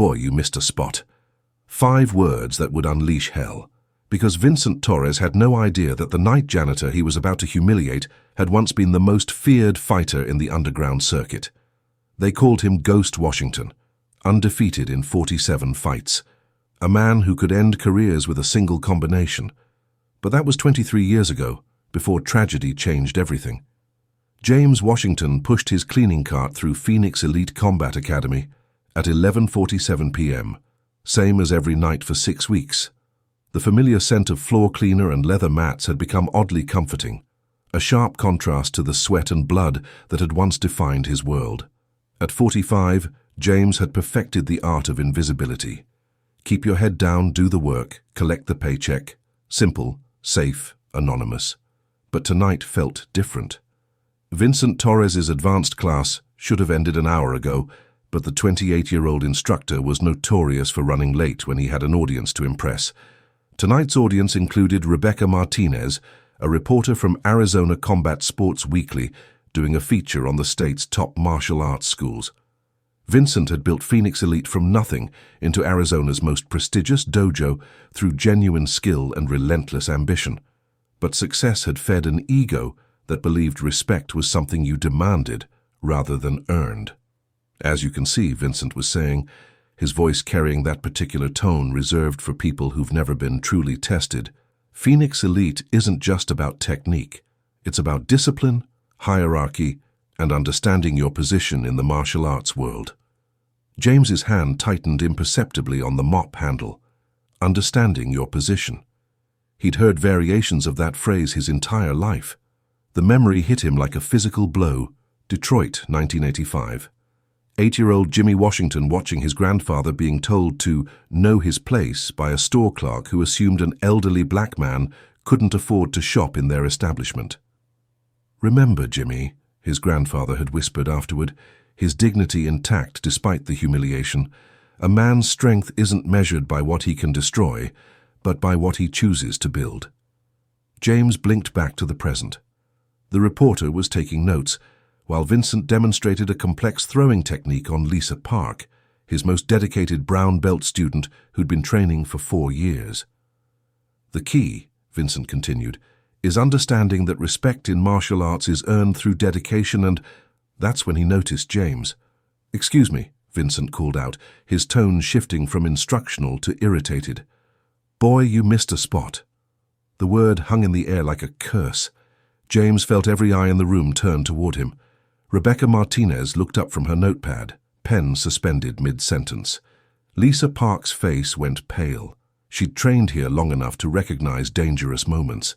Boy, you missed a spot. 5 words that would unleash hell. Because Vincent Torres had no idea that the night janitor he was about to humiliate had once been the most feared fighter in the underground circuit. They called him Ghost Washington, undefeated in 47 fights. A man who could end careers with a single combination. But that was 23 years ago, before tragedy changed everything. James Washington pushed his cleaning cart through Phoenix Elite Combat Academy at 11:47 p.m., same as every night for 6 weeks. The familiar scent of floor cleaner and leather mats had become oddly comforting, a sharp contrast to the sweat and blood that had once defined his world. At 45, James had perfected the art of invisibility. Keep your head down, do the work, collect the paycheck. Simple, safe, anonymous. But tonight felt different. Vincent Torres's advanced class should have ended an hour ago, but the 28-year-old instructor was notorious for running late when he had an audience to impress. Tonight's audience included Rebecca Martinez, a reporter from Arizona Combat Sports Weekly, doing a feature on the state's top martial arts schools. Vincent had built Phoenix Elite from nothing into Arizona's most prestigious dojo through genuine skill and relentless ambition. But success had fed an ego that believed respect was something you demanded rather than earned. As you can see, Vincent was saying, his voice carrying that particular tone reserved for people who've never been truly tested. Phoenix Elite isn't just about technique. It's about discipline, hierarchy, and understanding your position in the martial arts world. James's hand tightened imperceptibly on the mop handle. Understanding your position. He'd heard variations of that phrase his entire life. The memory hit him like a physical blow. Detroit, 1985. 8-year-old Jimmy Washington watching his grandfather being told to know his place by a store clerk who assumed an elderly black man couldn't afford to shop in their establishment. "Remember, Jimmy," his grandfather had whispered afterward, his dignity intact despite the humiliation, "a man's strength isn't measured by what he can destroy, but by what he chooses to build." James blinked back to the present. The reporter was taking notes, while Vincent demonstrated a complex throwing technique on Lisa Park, his most dedicated brown belt student who'd been training for 4 years. "The key," Vincent continued, "is understanding that respect in martial arts is earned through dedication and—" That's when he noticed James. "Excuse me," Vincent called out, his tone shifting from instructional to irritated. "Boy, you missed a spot." The word hung in the air like a curse. James felt every eye in the room turn toward him. Rebecca Martinez looked up from her notepad, pen suspended mid-sentence. Lisa Park's face went pale. She'd trained here long enough to recognize dangerous moments.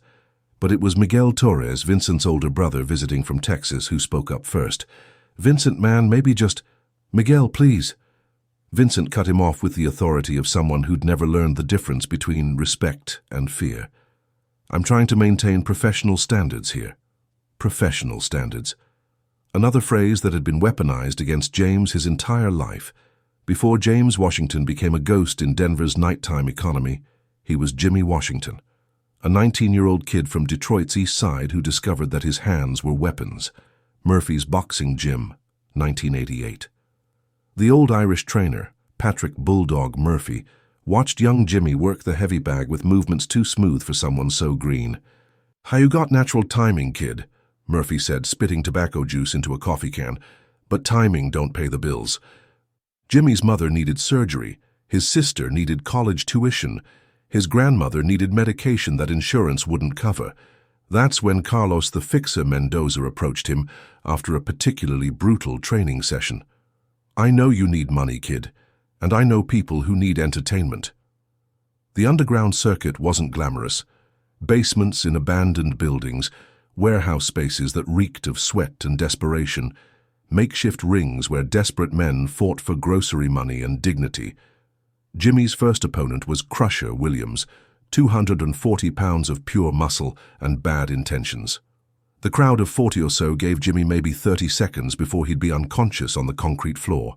But it was Miguel Torres, Vincent's older brother visiting from Texas, who spoke up first. "Vincent, man, maybe just—" "Miguel, please." Vincent cut him off with the authority of someone who'd never learned the difference between respect and fear. "I'm trying to maintain professional standards here." Professional standards. Another phrase that had been weaponized against James his entire life. Before James Washington became a ghost in Denver's nighttime economy, he was Jimmy Washington, a 19-year-old kid from Detroit's East Side who discovered that his hands were weapons. Murphy's Boxing Gym, 1988. The old Irish trainer, Patrick Bulldog Murphy, watched young Jimmy work the heavy bag with movements too smooth for someone so green. "How you got natural timing, kid?" Murphy said, spitting tobacco juice into a coffee can. "But timing don't pay the bills." Jimmy's mother needed surgery. His sister needed college tuition. His grandmother needed medication that insurance wouldn't cover. That's when Carlos the Fixer Mendoza approached him after a particularly brutal training session. "I know you need money, kid, and I know people who need entertainment." The underground circuit wasn't glamorous. Basements in abandoned buildings, warehouse spaces that reeked of sweat and desperation, makeshift rings where desperate men fought for grocery money and dignity. Jimmy's first opponent was Crusher Williams, 240 pounds of pure muscle and bad intentions. The crowd of 40 or so gave Jimmy maybe 30 seconds before he'd be unconscious on the concrete floor.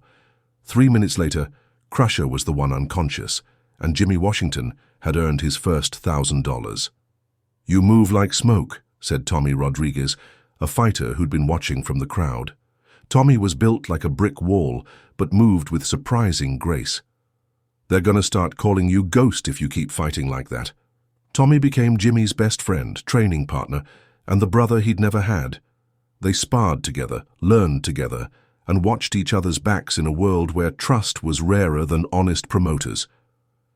3 minutes later, Crusher was the one unconscious, and Jimmy Washington had earned his first $1,000. "You move like smoke," said Tommy Rodriguez, a fighter who'd been watching from the crowd. Tommy was built like a brick wall, but moved with surprising grace. They're gonna start calling you Ghost if you keep fighting like that. Tommy became Jimmy's best friend, training partner, and the brother he'd never had. They sparred together, learned together, and watched each other's backs in a world where trust was rarer than honest promoters.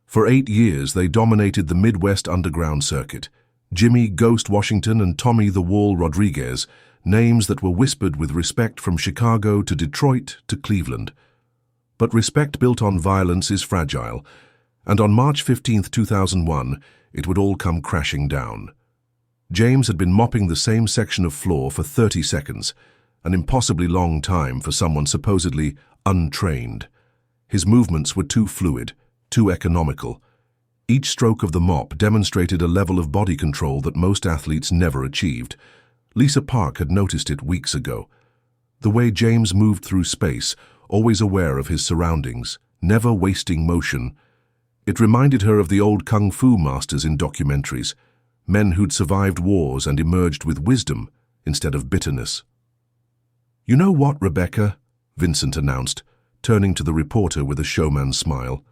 For 8 years, they dominated the Midwest underground circuit. Jimmy Ghost Washington and Tommy the Wall Rodriguez, names that were whispered with respect from Chicago to Detroit to Cleveland. But respect built on violence is fragile, and on March 15, 2001, it would all come crashing down. James had been mopping the same section of floor for 30 seconds, an impossibly long time for someone supposedly untrained. His movements were too fluid, too economical. Each stroke of the mop demonstrated a level of body control that most athletes never achieved. Lisa Park had noticed it weeks ago. The way James moved through space, always aware of his surroundings, never wasting motion. It reminded her of the old kung fu masters in documentaries, men who'd survived wars and emerged with wisdom instead of bitterness. "You know what, Rebecca?" Vincent announced, turning to the reporter with a showman's smile.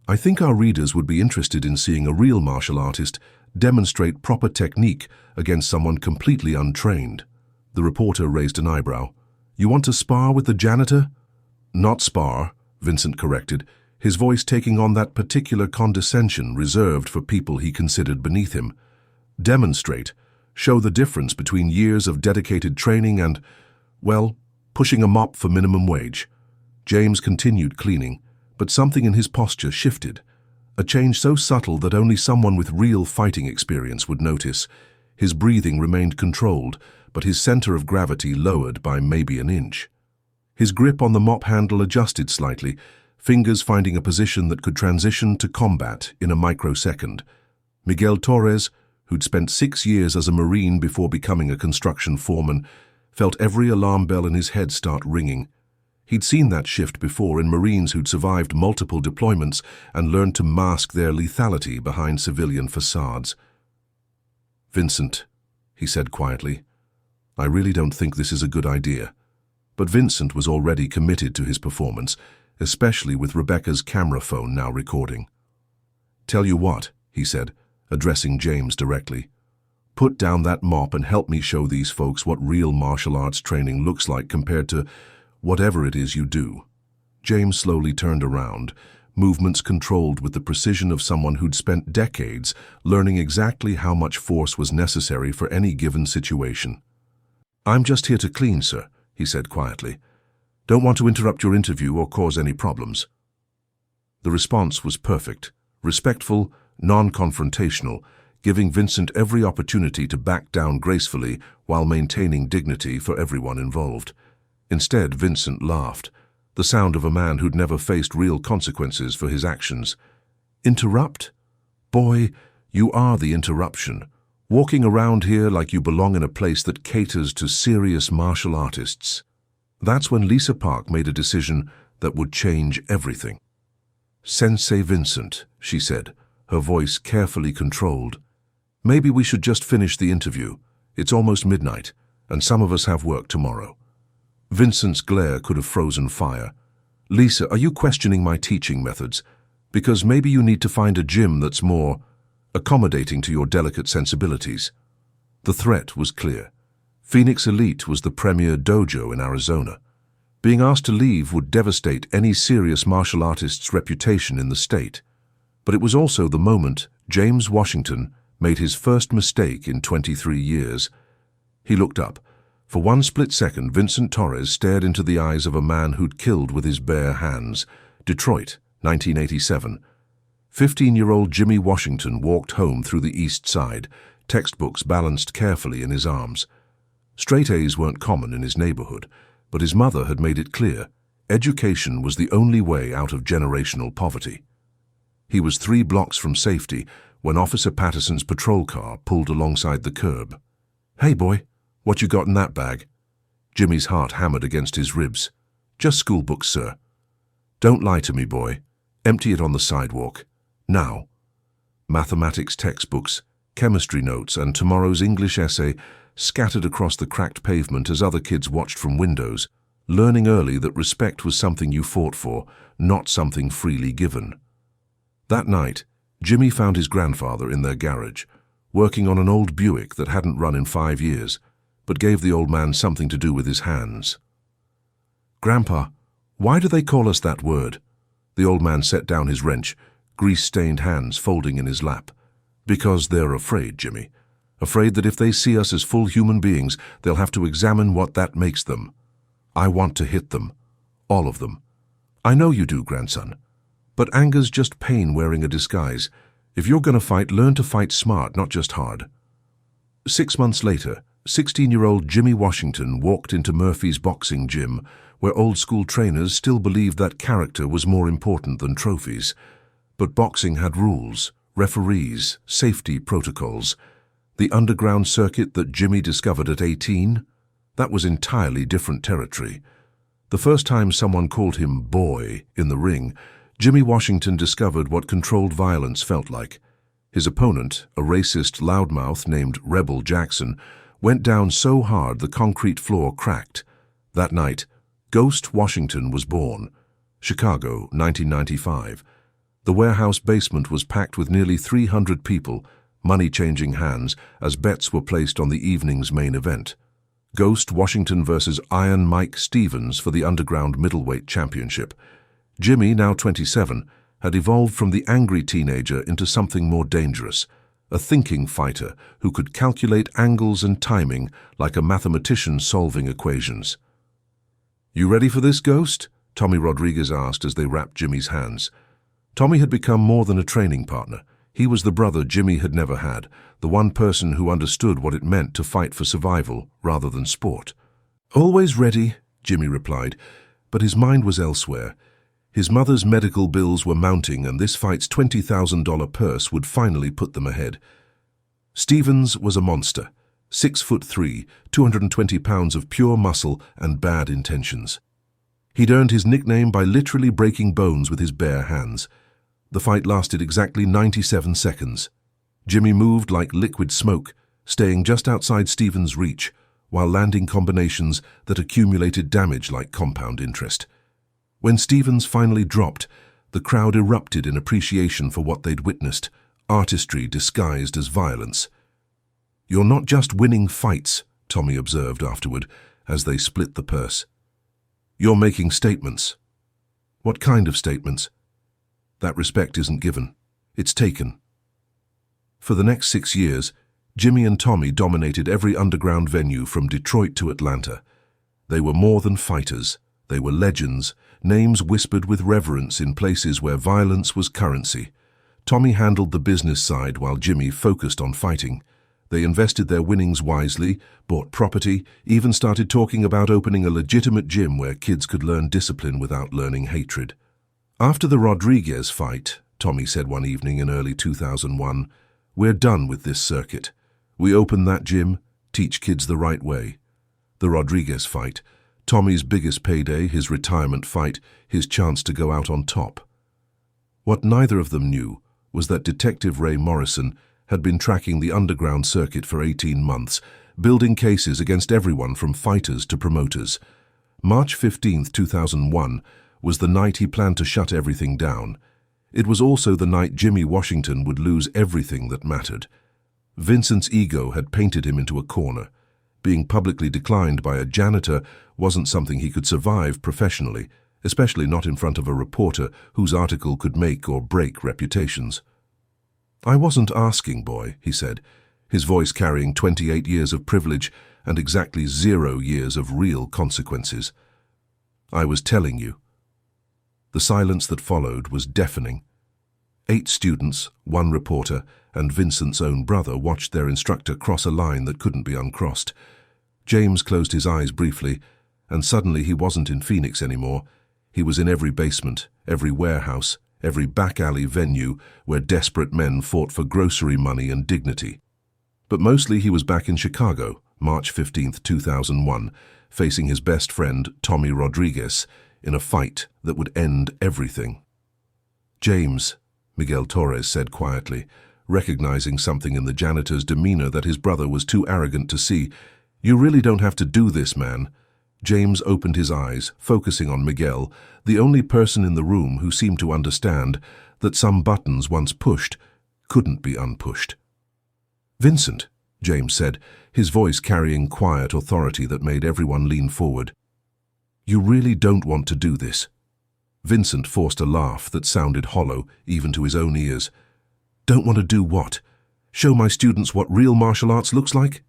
"I think our readers would be interested in seeing a real martial artist demonstrate proper technique against someone completely untrained." The reporter raised an eyebrow. "You want to spar with the janitor?" "Not spar," Vincent corrected, his voice taking on that particular condescension reserved for people he considered beneath him. "Demonstrate. Show the difference between years of dedicated training and, well, pushing a mop for minimum wage." James continued cleaning, but something in his posture shifted. A change so subtle that only someone with real fighting experience would notice. His breathing remained controlled, but his center of gravity lowered by maybe an inch. His grip on the mop handle adjusted slightly, fingers finding a position that could transition to combat in a microsecond. Miguel Torres, who'd spent 6 years as a Marine before becoming a construction foreman, felt every alarm bell in his head start ringing. He'd seen that shift before in Marines who'd survived multiple deployments and learned to mask their lethality behind civilian facades. "Vincent," he said quietly, "I really don't think this is a good idea." But Vincent was already committed to his performance, especially with Rebecca's camera phone now recording. "Tell you what," he said, addressing James directly. "Put down that mop and help me show these folks what real martial arts training looks like compared to whatever it is you do." James slowly turned around, movements controlled with the precision of someone who'd spent decades learning exactly how much force was necessary for any given situation. "I'm just here to clean, sir," he said quietly. "Don't want to interrupt your interview or cause any problems." The response was perfect, respectful, non-confrontational, giving Vincent every opportunity to back down gracefully while maintaining dignity for everyone involved. Instead, Vincent laughed, the sound of a man who'd never faced real consequences for his actions. "Interrupt? Boy, you are the interruption. Walking around here like you belong in a place that caters to serious martial artists." That's when Lisa Park made a decision that would change everything. "Sensei Vincent," she said, her voice carefully controlled. "Maybe we should just finish the interview. It's almost midnight, and some of us have work tomorrow." Vincent's glare could have frozen fire. "Lisa, are you questioning my teaching methods? Because maybe you need to find a gym that's more accommodating to your delicate sensibilities." The threat was clear. Phoenix Elite was the premier dojo in Arizona. Being asked to leave would devastate any serious martial artist's reputation in the state. But it was also the moment James Washington made his first mistake in 23 years. He looked up. For one split second, Vincent Torres stared into the eyes of a man who'd killed with his bare hands. Detroit, 1987. 15-year-old Jimmy Washington walked home through the East Side, textbooks balanced carefully in his arms. Straight A's weren't common in his neighborhood, but his mother had made it clear education was the only way out of generational poverty. He was 3 blocks from safety when Officer Patterson's patrol car pulled alongside the curb. "Hey, boy, what you got in that bag?" Jimmy's heart hammered against his ribs. "Just school books, sir." "Don't lie to me, boy. Empty it on the sidewalk. Now." Mathematics textbooks, chemistry notes, and tomorrow's English essay scattered across the cracked pavement as other kids watched from windows, learning early that respect was something you fought for, not something freely given. That night, Jimmy found his grandfather in their garage, working on an old Buick that hadn't run in 5 years, but gave the old man something to do with his hands. "Grandpa, why do they call us that word?" The old man set down his wrench, grease-stained hands folding in his lap. "Because they're afraid, Jimmy. Afraid that if they see us as full human beings, they'll have to examine what that makes them. I want to hit them. All of them. I know you do, grandson. But anger's just pain wearing a disguise. If you're going to fight, learn to fight smart, not just hard." 6 months later, 16-year-old Jimmy Washington walked into Murphy's boxing gym, where old-school trainers still believed that character was more important than trophies. But boxing had rules, referees, safety protocols. The underground circuit that Jimmy discovered at 18, that was entirely different territory. The first time someone called him boy in the ring, Jimmy Washington discovered what controlled violence felt like. His opponent, a racist loudmouth named Rebel Jackson, went down so hard the concrete floor cracked. That night, Ghost Washington was born. Chicago, 1995. The warehouse basement was packed with nearly 300 people, money changing hands, as bets were placed on the evening's main event. Ghost Washington versus Iron Mike Stevens for the Underground Middleweight Championship. Jimmy, now 27, had evolved from the angry teenager into something more dangerous, a thinking fighter who could calculate angles and timing like a mathematician solving equations. "You ready for this, Ghost?" Tommy Rodriguez asked as they wrapped Jimmy's hands. Tommy had become more than a training partner. He was the brother Jimmy had never had, the one person who understood what it meant to fight for survival rather than sport. "Always ready," Jimmy replied, but his mind was elsewhere. His mother's medical bills were mounting, and this fight's $20,000 purse would finally put them ahead. Stevens was a monster, 6'3", 220 pounds of pure muscle and bad intentions. He'd earned his nickname by literally breaking bones with his bare hands. The fight lasted exactly 97 seconds. Jimmy moved like liquid smoke, staying just outside Stevens' reach, while landing combinations that accumulated damage like compound interest. When Stevens finally dropped, the crowd erupted in appreciation for what they'd witnessed, artistry disguised as violence. "You're not just winning fights," Tommy observed afterward, as they split the purse. "You're making statements." "What kind of statements?" "That respect isn't given. It's taken." For the next 6 years, Jimmy and Tommy dominated every underground venue from Detroit to Atlanta. They were more than fighters. They were legends, names whispered with reverence in places where violence was currency. Tommy handled the business side while Jimmy focused on fighting. They invested their winnings wisely, bought property, even started talking about opening a legitimate gym where kids could learn discipline without learning hatred. "After the Rodriguez fight," Tommy said one evening in early 2001, "we're done with this circuit. We open that gym, teach kids the right way." The Rodriguez fight, Tommy's biggest payday, his retirement fight, his chance to go out on top. What neither of them knew was that Detective Ray Morrison had been tracking the underground circuit for 18 months, building cases against everyone from fighters to promoters. March 15, 2001, was the night he planned to shut everything down. It was also the night Jimmy Washington would lose everything that mattered. Vincent's ego had painted him into a corner. Being publicly declined by a janitor wasn't something he could survive professionally, especially not in front of a reporter whose article could make or break reputations. "I wasn't asking, boy," he said, his voice carrying 28 years of privilege and exactly 0 years of real consequences. "I was telling you." The silence that followed was deafening. 8 students, 1 reporter, and Vincent's own brother watched their instructor cross a line that couldn't be uncrossed. James closed his eyes briefly, and suddenly he wasn't in Phoenix anymore. He was in every basement, every warehouse, every back alley venue where desperate men fought for grocery money and dignity. But mostly he was back in Chicago, March 15, 2001, facing his best friend, Tommy Rodriguez, in a fight that would end everything. "James," Miguel Torres said quietly, recognizing something in the janitor's demeanor that his brother was too arrogant to see, "you really don't have to do this, man. James opened his eyes, focusing on Miguel, the only person in the room who seemed to understand that some buttons once pushed couldn't be unpushed. "Vincent," James said, his voice carrying quiet authority that made everyone lean forward. "You really don't want to do this." Vincent forced a laugh that sounded hollow, even to his own ears. "Don't want to do what? Show my students what real martial arts looks like?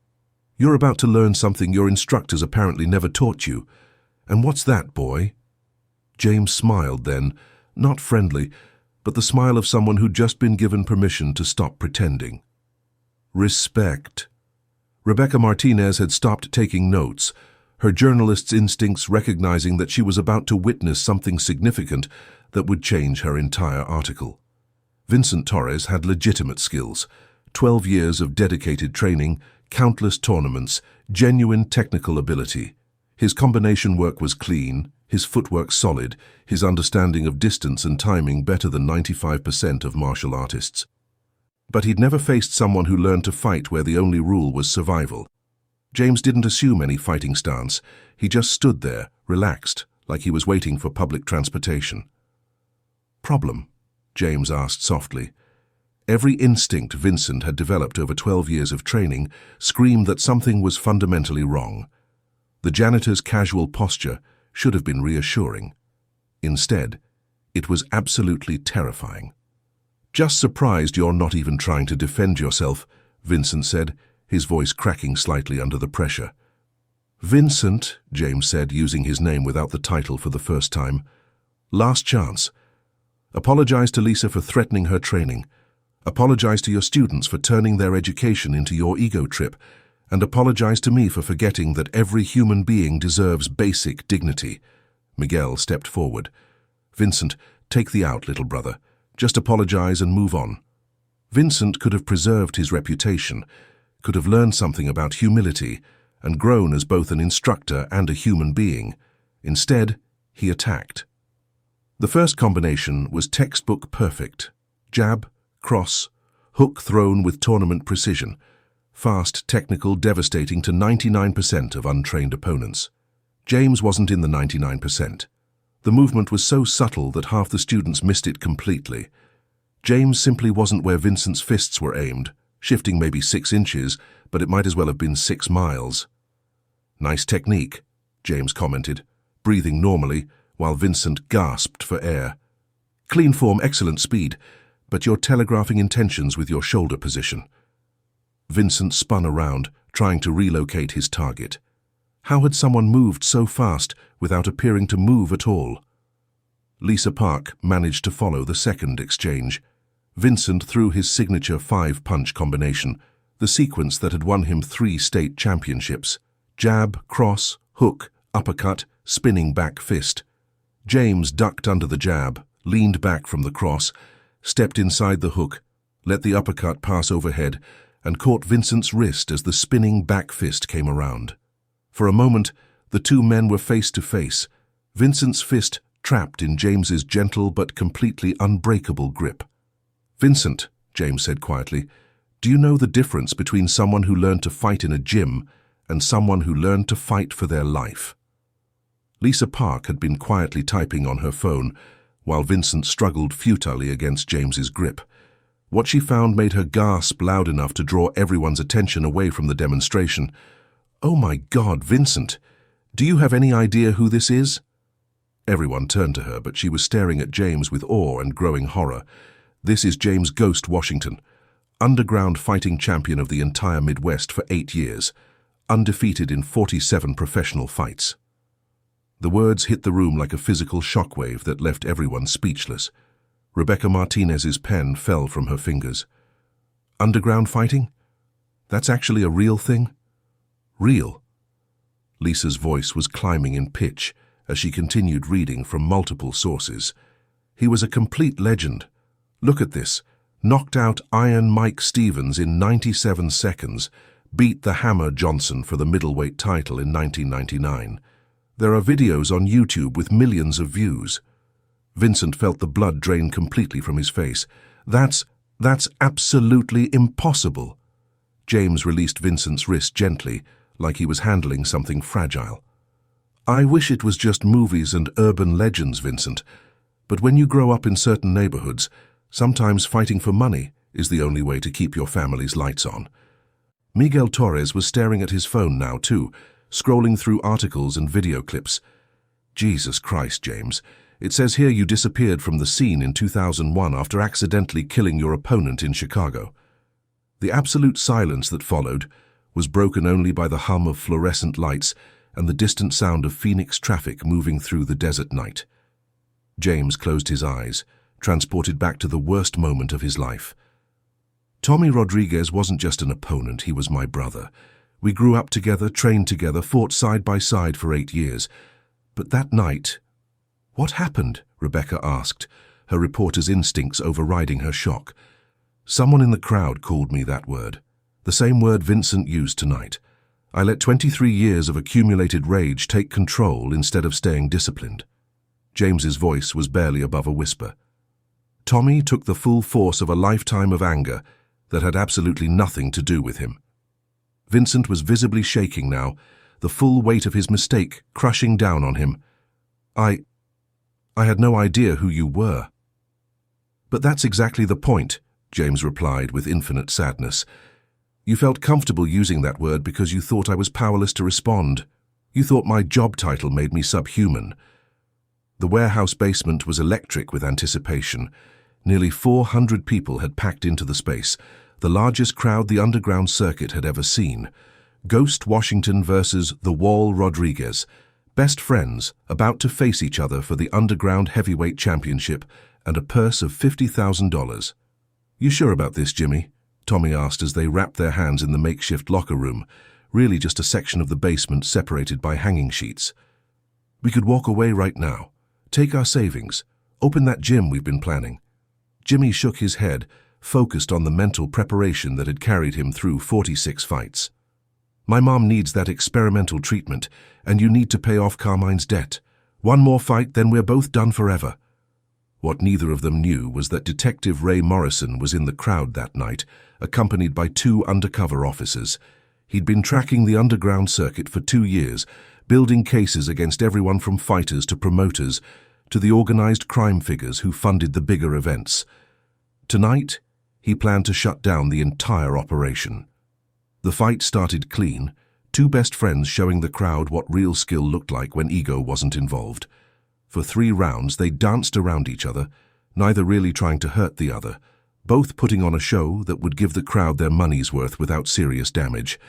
You're about to learn something your instructors apparently never taught you. And what's that, boy?" James smiled then, not friendly, but the smile of someone who'd just been given permission to stop pretending. Respect. Rebecca Martinez had stopped taking notes, her journalist's instincts recognizing that she was about to witness something significant that would change her entire article. Vincent Torres had legitimate skills, 12 years of dedicated training, countless tournaments, genuine technical ability. His combination work was clean, his footwork solid, his understanding of distance and timing better than 95% of martial artists. But he'd never faced someone who learned to fight where the only rule was survival. James didn't assume any fighting stance. He just stood there, relaxed, like he was waiting for public transportation. "Problem?" James asked softly. Every instinct Vincent had developed over 12 years of training screamed that something was fundamentally wrong. The janitor's casual posture should have been reassuring. Instead, it was absolutely terrifying. "Just surprised you're not even trying to defend yourself," Vincent said, his voice cracking slightly under the pressure. "Vincent," James said, using his name without the title for the first time. "Last chance. Apologize to Lisa for threatening her training. Apologize to your students for turning their education into your ego trip. And apologize to me for forgetting that every human being deserves basic dignity." Miguel stepped forward. "Vincent, take the out, little brother. Just apologize and move on." Vincent could have preserved his reputation, could have learned something about humility, and grown as both an instructor and a human being. Instead, he attacked. The first combination was textbook perfect. Jab, cross, hook thrown with tournament precision. Fast, technical, devastating to 99% of untrained opponents. James wasn't in the 99%. The movement was so subtle that half the students missed it completely. James simply wasn't where Vincent's fists were aimed, shifting maybe 6 inches, but it might as well have been 6 miles. "Nice technique," James commented, breathing normally while Vincent gasped for air. "Clean form, excellent speed, but you're telegraphing intentions with your shoulder position." Vincent spun around, trying to relocate his target. How had someone moved so fast without appearing to move at all? Lisa Park managed to follow the second exchange. Vincent threw his signature 5-punch combination, the sequence that had won him 3 state championships. Jab, cross, hook, uppercut, spinning back fist. James ducked under the jab, leaned back from the cross, stepped inside the hook, let the uppercut pass overhead, and caught Vincent's wrist as the spinning back fist came around. For a moment, the two men were face to face, Vincent's fist trapped in James's gentle but completely unbreakable grip. "Vincent," James said quietly, "do you know the difference between someone who learned to fight in a gym and someone who learned to fight for their life?" Lisa Park had been quietly typing on her phone, while Vincent struggled futilely against James's grip. What she found made her gasp loud enough to draw everyone's attention away from the demonstration. "Oh my God, Vincent! Do you have any idea who this is?" Everyone turned to her, but she was staring at James with awe and growing horror. "This is James Ghost Washington, underground fighting champion of the entire Midwest for 8 years, undefeated in 47 professional fights." The words hit the room like a physical shockwave that left everyone speechless. Rebecca Martinez's pen fell from her fingers. "Underground fighting? That's actually a real thing?" "Real?" Lisa's voice was climbing in pitch as she continued reading from multiple sources. "He was a complete legend. Look at this. Knocked out Iron Mike Stevens in 97 seconds, beat the Hammer Johnson for the middleweight title in 1999. There are videos on YouTube with millions of views." Vincent felt the blood drain completely from his face. That's absolutely impossible." James released Vincent's wrist gently, like he was handling something fragile. I wish it was just movies and urban legends, Vincent. But when you grow up in certain neighborhoods, sometimes fighting for money is the only way to keep your family's lights on. Miguel Torres was staring at his phone now too, scrolling through articles and video clips. Jesus Christ, James. It says here you disappeared from the scene in 2001 after accidentally killing your opponent in Chicago. The absolute silence that followed was broken only by the hum of fluorescent lights and the distant sound of Phoenix traffic moving through the desert night. James closed his eyes, transported back to the worst moment of his life. Tommy Rodriguez wasn't just an opponent, he was my brother. We grew up together, trained together, fought side by side for 8 years. But that night... What happened? Rebecca asked, her reporter's instincts overriding her shock. Someone in the crowd called me that word. The same word Vincent used tonight. I let 23 years of accumulated rage take control instead of staying disciplined. James's voice was barely above a whisper. Tommy took the full force of a lifetime of anger that had absolutely nothing to do with him. Vincent was visibly shaking now, the full weight of his mistake crushing down on him. I had no idea who you were. But that's exactly the point, James replied with infinite sadness. You felt comfortable using that word because you thought I was powerless to respond. You thought my job title made me subhuman. The warehouse basement was electric with anticipation. Nearly 400 people had packed into the space, the largest crowd the underground circuit had ever seen. Ghost Washington versus The Wall Rodriguez, best friends about to face each other for the underground heavyweight championship and a purse of $50,000. You sure about this, Jimmy? Tommy asked as they wrapped their hands in the makeshift locker room, really just a section of the basement separated by hanging sheets. We could walk away right now, take our savings, open that gym we've been planning. Jimmy shook his head, focused on the mental preparation that had carried him through 46 fights. My mom needs that experimental treatment, and you need to pay off Carmine's debt. One more fight, then we're both done forever. What neither of them knew was that Detective Ray Morrison was in the crowd that night, accompanied by 2 undercover officers. He'd been tracking the underground circuit for 2 years, building cases against everyone from fighters to promoters, to the organized crime figures who funded the bigger events. Tonight, he planned to shut down the entire operation. The fight started clean, 2 best friends showing the crowd what real skill looked like when ego wasn't involved. For 3 rounds, they danced around each other, neither really trying to hurt the other, both putting on a show that would give the crowd their money's worth without serious damage.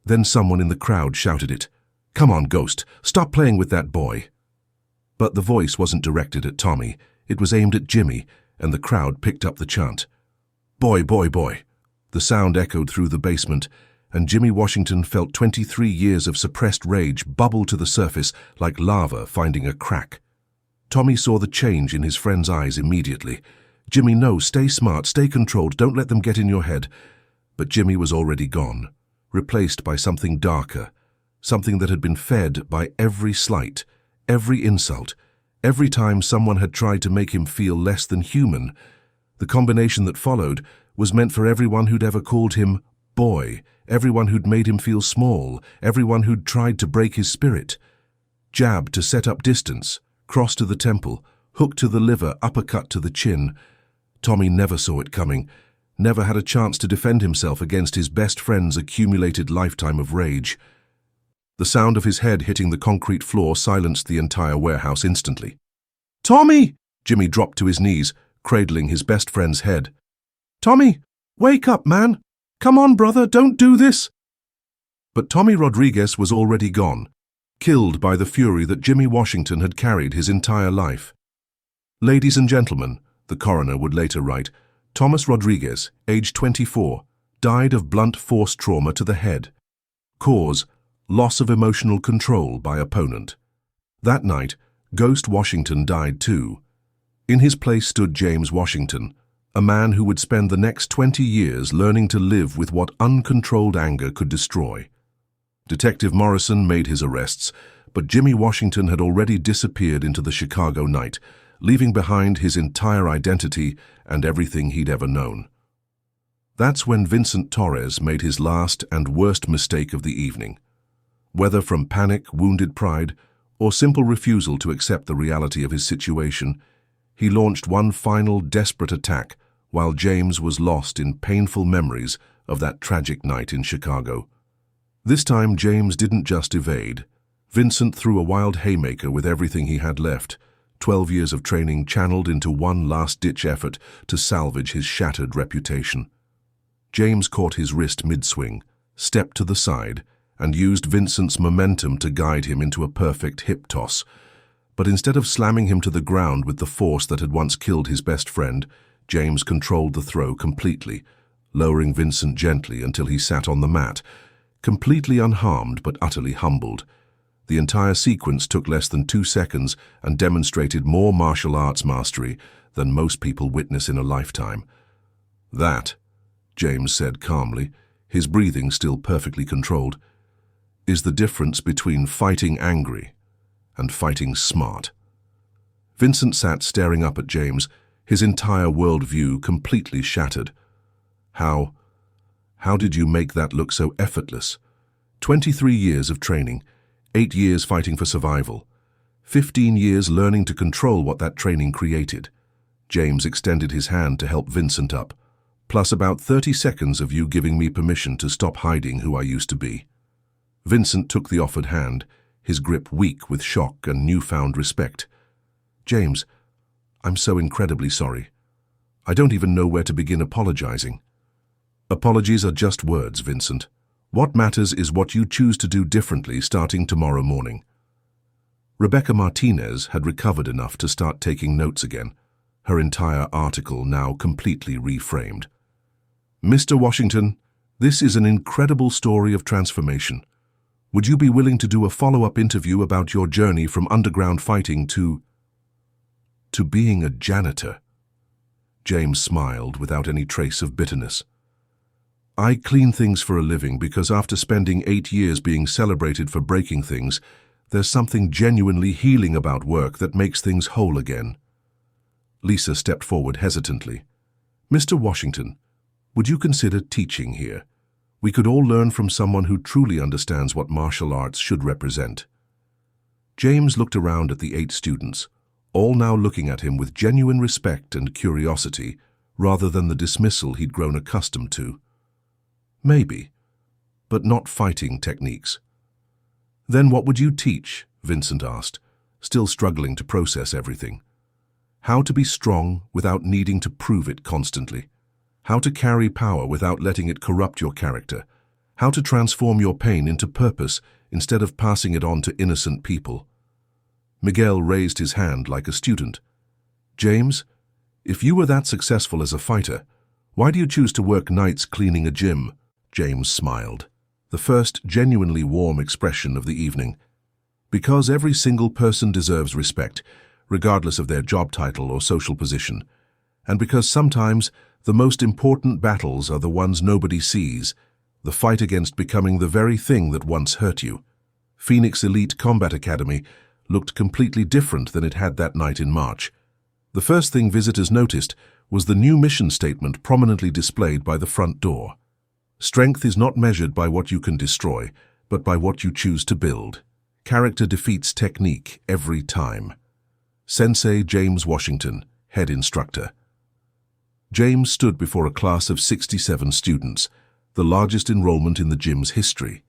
Then someone in the crowd shouted it, "Come on, Ghost, stop playing with that boy." But the voice wasn't directed at Tommy, it was aimed at Jimmy, and the crowd picked up the chant. "Boy, boy, boy." The sound echoed through the basement, and Jimmy Washington felt 23 years of suppressed rage bubble to the surface like lava finding a crack. Tommy saw the change in his friend's eyes immediately. "Jimmy, no, stay smart, stay controlled, don't let them get in your head." But Jimmy was already gone, replaced by something darker, something that had been fed by every slight, every insult, every time someone had tried to make him feel less than human. The combination that followed was meant for everyone who'd ever called him boy, everyone who'd made him feel small, everyone who'd tried to break his spirit. Jab to set up distance, cross to the temple, hook to the liver, uppercut to the chin. Tommy never saw it coming, never had a chance to defend himself against his best friend's accumulated lifetime of rage. The sound of his head hitting the concrete floor silenced the entire warehouse instantly. "Tommy!" Jimmy dropped to his knees, cradling his best friend's head. "Tommy, wake up, man! Come on, brother, don't do this!" But Tommy Rodriguez was already gone, killed by the fury that Jimmy Washington had carried his entire life. "Ladies and gentlemen," the coroner would later write, "Thomas Rodriguez, age 24, died of blunt force trauma to the head. Cause, loss of emotional control by opponent." That night, Ghost Washington died too. In his place stood James Washington, a man who would spend the next 20 years learning to live with what uncontrolled anger could destroy. Detective Morrison made his arrests, but Jimmy Washington had already disappeared into the Chicago night, leaving behind his entire identity and everything he'd ever known. That's when Vincent Torres made his last and worst mistake of the evening. Whether from panic, wounded pride, or simple refusal to accept the reality of his situation, he launched one final desperate attack while James was lost in painful memories of that tragic night in Chicago. This time, James didn't just evade. Vincent threw a wild haymaker with everything he had left, 12 years of training channeled into one last-ditch effort to salvage his shattered reputation. James caught his wrist mid-swing, stepped to the side, and used Vincent's momentum to guide him into a perfect hip toss. But instead of slamming him to the ground with the force that had once killed his best friend, James controlled the throw completely, lowering Vincent gently until he sat on the mat, completely unharmed but utterly humbled. The entire sequence took less than 2 seconds and demonstrated more martial arts mastery than most people witness in a lifetime. "That," James said calmly, his breathing still perfectly controlled, "is the difference between fighting angry and fighting smart." Vincent sat staring up at James, his entire worldview completely shattered. How did you make that look so effortless? 23 years of training, 8 years fighting for survival, 15 years learning to control what that training created. James extended his hand to help Vincent up, plus about 30 seconds of you giving me permission to stop hiding who I used to be. Vincent took the offered hand, his grip weak with shock and newfound respect. "James, I'm so incredibly sorry. I don't even know where to begin apologizing." "Apologies are just words, Vincent. What matters is what you choose to do differently starting tomorrow morning." Rebecca Martinez had recovered enough to start taking notes again, her entire article now completely reframed. "Mr. Washington, this is an incredible story of transformation. Would you be willing to do a follow-up interview about your journey from underground fighting to being a janitor?" James smiled without any trace of bitterness. "I clean things for a living because after spending 8 years being celebrated for breaking things, there's something genuinely healing about work that makes things whole again." Lisa stepped forward hesitantly. "Mr. Washington, would you consider teaching here? We could all learn from someone who truly understands what martial arts should represent." James looked around at the 8 students, all now looking at him with genuine respect and curiosity, rather than the dismissal he'd grown accustomed to. "Maybe, but not fighting techniques." "Then what would you teach?" Vincent asked, still struggling to process everything. "How to be strong without needing to prove it constantly. How to carry power without letting it corrupt your character. How to transform your pain into purpose instead of passing it on to innocent people." Miguel raised his hand like a student. "James, if you were that successful as a fighter, why do you choose to work nights cleaning a gym?" James smiled, the first genuinely warm expression of the evening. "Because every single person deserves respect, regardless of their job title or social position. And because sometimes the most important battles are the ones nobody sees, the fight against becoming the very thing that once hurt you." Phoenix Elite Combat Academy looked completely different than it had that night in March. The first thing visitors noticed was the new mission statement prominently displayed by the front door. "Strength is not measured by what you can destroy, but by what you choose to build. Character defeats technique every time. Sensei James Washington, head instructor." James stood before a class of 67 students, the largest enrollment in the gym's history.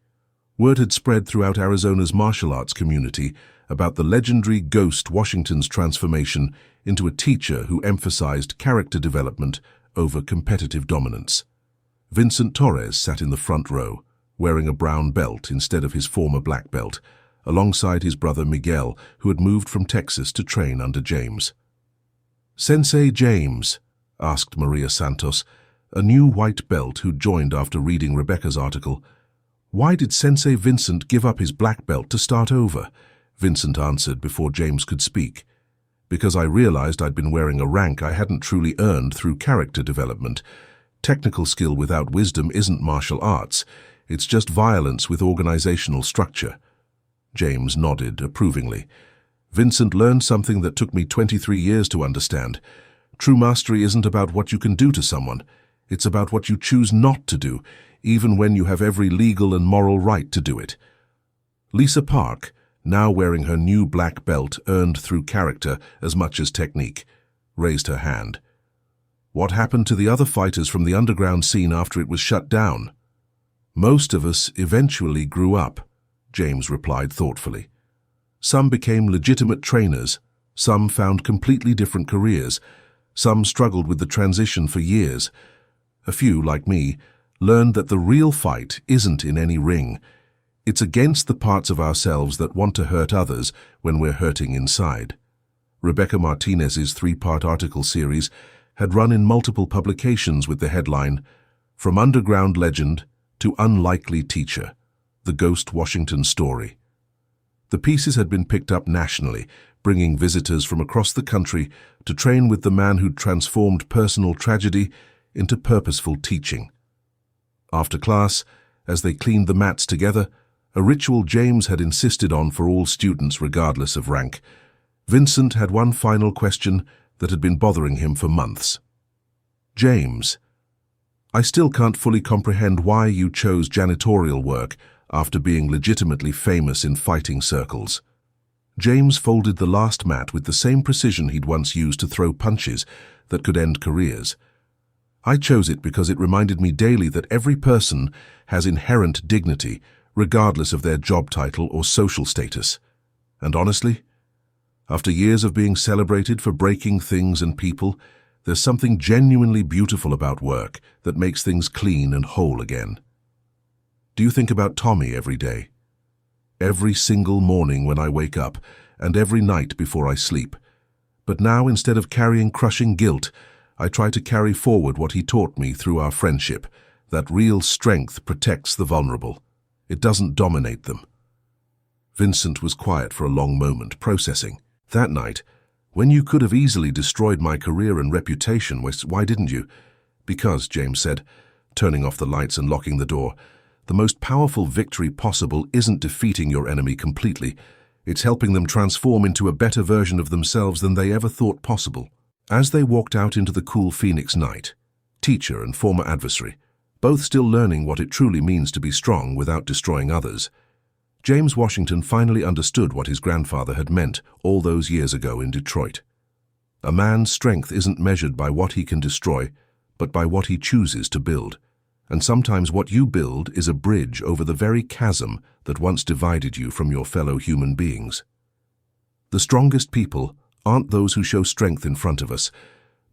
Word had spread throughout Arizona's martial arts community about the legendary Ghost Washington's transformation into a teacher who emphasized character development over competitive dominance. Vincent Torres sat in the front row, wearing a brown belt instead of his former black belt, alongside his brother Miguel, who had moved from Texas to train under James. "Sensei James," asked Maria Santos, a new white belt who joined after reading Rebecca's article, "why did Sensei Vincent give up his black belt to start over?" Vincent answered before James could speak. "Because I realized I'd been wearing a rank I hadn't truly earned through character development. Technical skill without wisdom isn't martial arts. It's just violence with organizational structure." James nodded approvingly. "Vincent learned something that took me 23 years to understand. True mastery isn't about what you can do to someone. It's about what you choose not to do, even when you have every legal and moral right to do it." Lisa Park, now wearing her new black belt earned through character as much as technique, raised her hand. What happened to the other fighters from the underground scene after it was shut down? Most of us eventually grew up, James replied thoughtfully. Some became legitimate trainers, some found completely different careers, some struggled with the transition for years. A few, like me, learned that the real fight isn't in any ring. It's against the parts of ourselves that want to hurt others when we're hurting inside. Rebecca Martinez's 3-part article series had run in multiple publications with the headline, "From Underground Legend to Unlikely Teacher, the Ghost Washington Story." The pieces had been picked up nationally, bringing visitors from across the country to train with the man who'd transformed personal tragedy into purposeful teaching. After class, as they cleaned the mats together, a ritual James had insisted on for all students regardless of rank, Vincent had one final question that had been bothering him for months. "James, I still can't fully comprehend why you chose janitorial work after being legitimately famous in fighting circles." James folded the last mat with the same precision he'd once used to throw punches that could end careers. "I chose it because it reminded me daily that every person has inherent dignity, regardless of their job title or social status. And honestly, after years of being celebrated for breaking things and people, there's something genuinely beautiful about work that makes things clean and whole again." Do you think about Tommy every day? Every single morning when I wake up, and every night before I sleep. But now, instead of carrying crushing guilt, I try to carry forward what he taught me through our friendship, that real strength protects the vulnerable. It doesn't dominate them. Vincent was quiet for a long moment, processing. That night, when you could have easily destroyed my career and reputation, why didn't you? "Because," James said, turning off the lights and locking the door, "the most powerful victory possible isn't defeating your enemy completely. It's helping them transform into a better version of themselves than they ever thought possible." As they walked out into the cool Phoenix night, teacher and former adversary, both still learning what it truly means to be strong without destroying others, James Washington finally understood what his grandfather had meant all those years ago in Detroit. A man's strength isn't measured by what he can destroy, but by what he chooses to build. And sometimes what you build is a bridge over the very chasm that once divided you from your fellow human beings. The strongest people aren't those who show strength in front of us,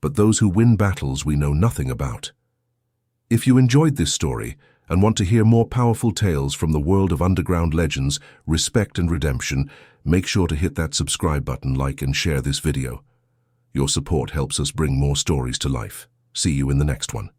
but those who win battles we know nothing about. If you enjoyed this story and want to hear more powerful tales from the world of underground legends, respect and redemption, make sure to hit that subscribe button, like and share this video. Your support helps us bring more stories to life. See you in the next one.